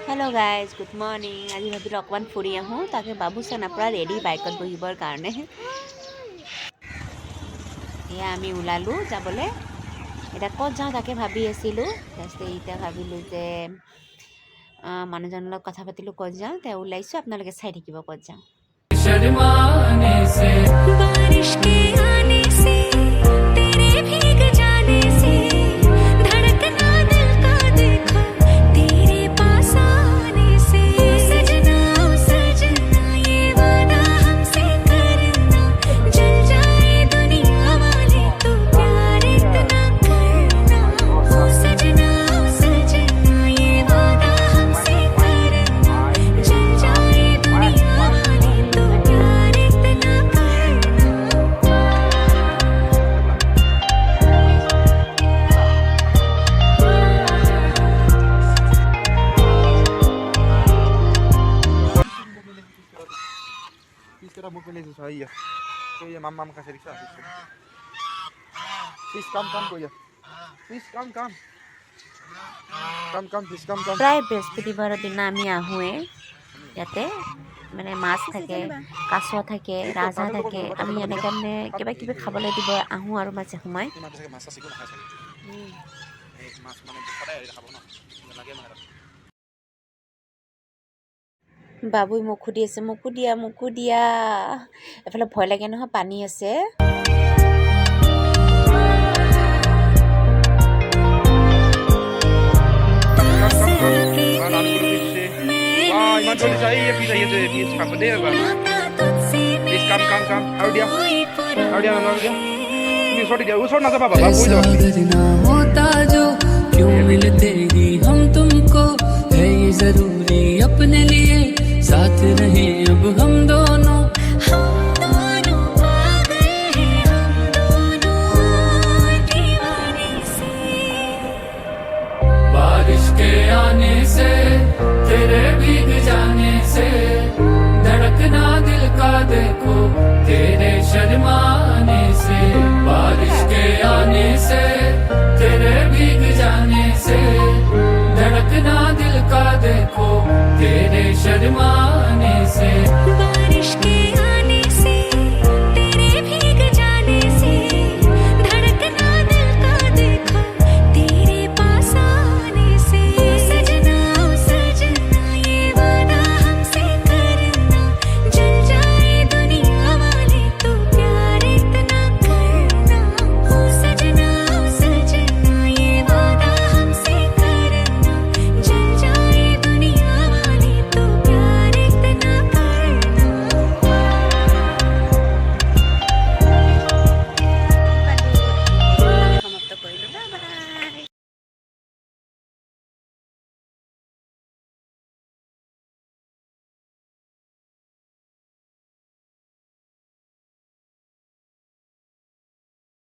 Hello' guys, good morning. আজি ভাবিলোঁ অকণমান ফুৰি আহোঁ, তাকে বাবুচানা পূৰা ৰেডি বাইকত বহিবৰ কাৰণে। এয়া আমি ওলালোঁ যাবলৈ। এতিয়া ক'ত যাওঁ তাকে ভাবি আছিলোঁ। তাৰপিছতে এতিয়া ভাবিলোঁ যে মানুহজনৰ লগত কথা পাতিলোঁ, ক'ত যাওঁ। তেওঁ ওলাইছোঁ, আপোনালোকে চাই থাকিব ক'ত যাওঁ। Kita bukan itu saya. Saya mam kasih riksa. Please come Koya. Please come. Come please come. প্ৰায় বৃহস্পতিবাৰৰ দিনা আমি আহোঁৱে। ইয়াতে মানে মাছ থাকে, কাছ থাকে, ৰাজহাঁহ থাকে। আমি এনেকৈ মানে কিবা কিবি খাবলৈ দিব আহোঁ আৰু মাজে সময়ে। বাবুই মোক সুধি আছে, মোকো দিয়া। এফালে ভয় লাগে নহয়, পানী আছে। होता जो क्यों मिलते ही हम तुमको